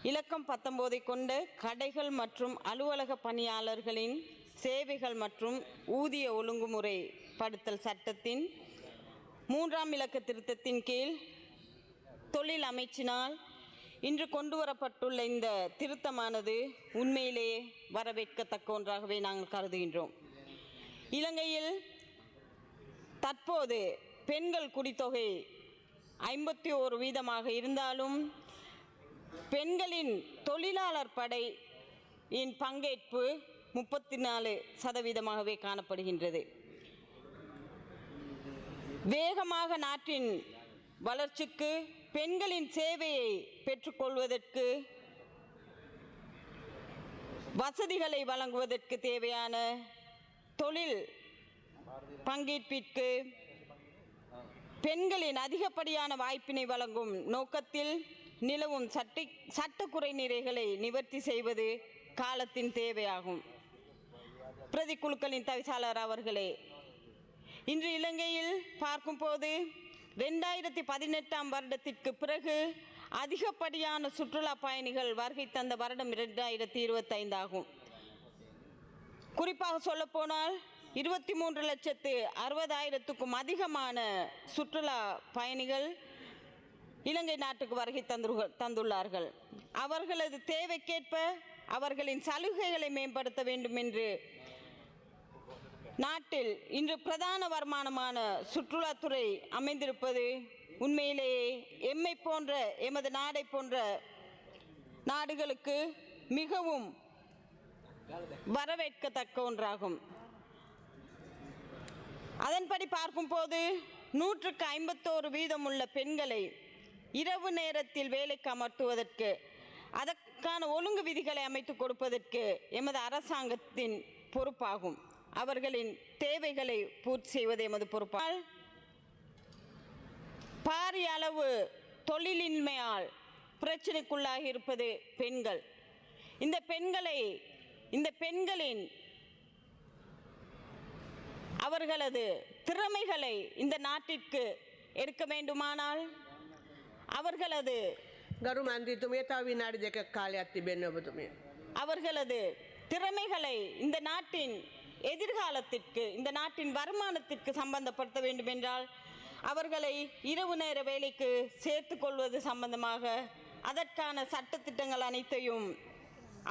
இலக்கம் 19 கொண்ட கடைகள் மற்றும் அலுவலக பணியாளர்களின் சேவைகள் மற்றும் ஊதிய ஒழுங்குமுறை படுத்தல் சட்டத்தின் 3ஆம் இலக்க திருத்தத்தின் கீழ் தொழில் அமைச்சினால் இன்று கொண்டுவரப்பட்டுள்ள இந்த திருத்தமானது உண்மையிலேயே வரவேற்கத்தக்க ஒன்றாகவே நாங்கள் கருதுகின்றோம். இலங்கையில் தற்போது பெண்கள் குடித்தொகை 51% இருந்தாலும் பெண்களின் தொழிலாளர் படையின் பங்கேற்பு 34% காணப்படுகின்றது. வேகமாக நாட்டின் வளர்ச்சிக்கு பெண்களின் சேவையை பெற்றுக்கொள்வதற்கு வசதிகளை வழங்குவதற்கு தேவையான தொழில் பங்கேற்பிற்கு பெண்களின் அதிகப்படியான வாய்ப்பினை வழங்கும் நோக்கத்தில் நிலவும் சட்ட குறைநிறைகளை நிவர்த்தி செய்வது காலத்தின் தேவையாகும். பிரதிக்குழுக்களின் தவிசாளர் அவர்களே, இன்று இலங்கையில் பார்க்கும்போது 2018ஆம் வருடத்திற்கு பிறகு அதிகப்படியான சுற்றுலா பயணிகள் வருகை தந்த வருடம் 2025 ஆகும். குறிப்பாக சொல்லப்போனால் 23,60,000க்கும் அதிகமான சுற்றுலா பயணிகள் இலங்கை நாட்டுக்கு வருகை தந்துள்ளார்கள். அவர்களது தேவைக்கேற்ப அவர்களின் சலுகைகளை மேம்படுத்த வேண்டும் என்று நாட்டில் இன்று பிரதான வருமானமான சுற்றுலாத்துறை அமைந்திருப்பது உண்மையிலேயே எம்மை போன்ற எமது நாடை போன்ற நாடுகளுக்கு மிகவும் வரவேற்கத்தக்க ஒன்றாகும். அதன்படி பார்க்கும்போது 151% உள்ள பெண்களை இரவு நேரத்தில் வேலைக்கு அமர்த்துவதற்கு அதற்கான ஒழுங்கு விதிகளை அமைத்துக் கொடுப்பதற்கு எமது அரசாங்கத்தின் பொறுப்பாகும். அவர்களின் தேவைகளை பூர்த்தி செய்வது எமது பொறுப்பால் பாரிய அளவு தொழிலின்மையால் பிரச்சனைக்குள்ளாகி இருப்பது பெண்கள். இந்த பெண்களின் அவர்களது திறமைகளை இந்த நாட்டிற்கு எடுக்க வேண்டுமானால் அவர்களது அவர்களது திறமைகளை இந்த நாட்டின் எதிர்காலத்திற்கு இந்த நாட்டின் வருமானத்திற்கு சம்பந்தப்படுத்த வேண்டும் என்றால் அவர்களை இரவு நேர வேலைக்கு சேர்த்து கொள்வது சம்பந்தமாக அதற்கான சட்டத்திட்டங்கள் அனைத்தையும்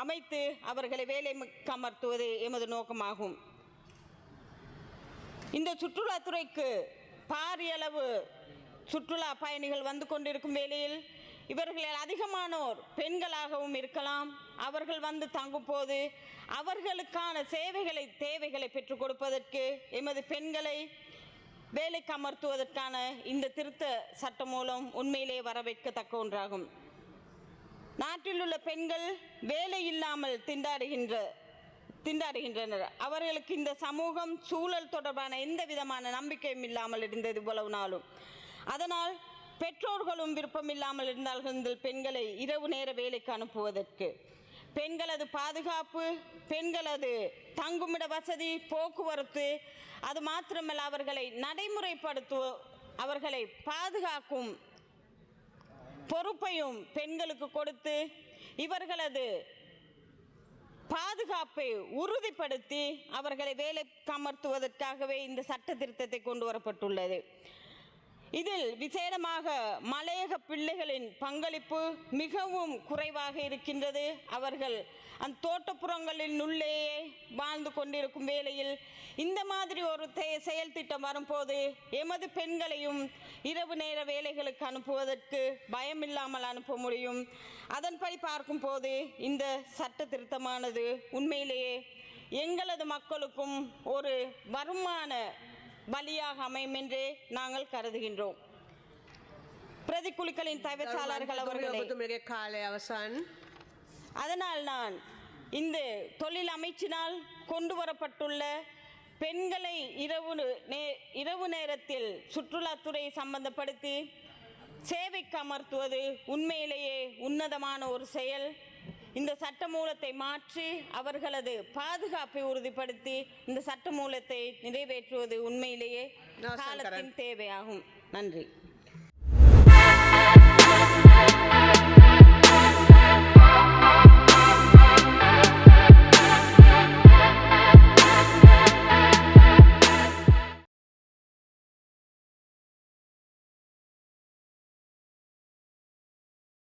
அமைத்து அவர்களை வேலைக்கு அமர்த்துவது எமது நோக்கமாகும். இந்த சுற்றுலாத்துறைக்கு பாரிய அளவு சுற்றுலா பயணிகள் வந்து கொண்டிருக்கும் வேளையில் இவர்களில் அதிகமானோர் பெண்களாகவும் இருக்கலாம். அவர்கள் வந்து தங்கும் போது அவர்களுக்கான தேவைகளை பெற்றுக் கொடுப்பதற்கு எமது பெண்களை வேலைக்கு அமர்த்துவதற்கான இந்த திருத்த சட்டம் மூலம் உண்மையிலே வரவேற்கத்தக்க ஒன்றாகும். நாட்டில் உள்ள பெண்கள் வேலை இல்லாமல் திண்டாடுகின்றனர். அவர்களுக்கு இந்த சமூகம் சூழல் தொடர்பான எந்த விதமான நம்பிக்கையும் இல்லாமல் இருந்தது இவ்வளவு நாளும். அதனால் பெற்றோர்களும் விருப்பம் இல்லாமல் இருந்தார்கள் பெண்களை இரவு நேர வேலைக்கு அனுப்புவதற்கு. பெண்களது பாதுகாப்பு, பெண்களது தங்குமிட வசதி, போக்குவரத்து, அது மாத்திரமல்ல அவர்களை அவர்களை பாதுகாக்கும் பொறுப்பையும் பெண்களுக்கு கொடுத்து இவர்களது பாதுகாப்பை உறுதிப்படுத்தி அவர்களை வேலைக்கு அமர்த்துவதற்காகவே இந்த சட்ட திருத்தத்தை கொண்டு வரப்பட்டுள்ளது. இதில் விசேடமாக மலையக பிள்ளைகளின் பங்களிப்பு மிகவும் குறைவாக இருக்கின்றது. அவர்கள் அந்த தோட்டப்புறங்களின் உள்ளேயே வாழ்ந்து கொண்டிருக்கும் வேளையில் இந்த மாதிரி ஒரு செயல் திட்டம் வரும்போது எமது பெண்களையும் இரவு நேர வேலைகளுக்கு அனுப்புவதற்கு பயமில்லாமல் அனுப்ப முடியும். அதன்படி பார்க்கும்போது இந்த சட்ட திருத்தமானது உண்மையிலேயே எங்களது மக்களுக்கும் ஒரு வருமான வழியாக அமையும் என்றே நாங்கள் கருதுகின்றோம். பிரதிக்குழுக்களின் தவிசாளர்கள் அவர்களே, அதனால் நான் இந்த தொழில் அமைச்சினால் கொண்டு வரப்பட்டுள்ள பெண்களை இரவு நேரத்தில் சுற்றுலாத்துறையை சம்பந்தப்படுத்தி சேவைக்கு அமர்த்துவது உண்மையிலேயே உன்னதமான ஒரு செயல். இந்த சட்டமூலத்தை மாற்றி அவர்களது பாதுகாப்பை உறுதிப்படுத்தி இந்த சட்டமூலத்தை நிறைவேற்றுவது உண்மையிலேயே காலத்தின் தேவையாகும். நன்றி.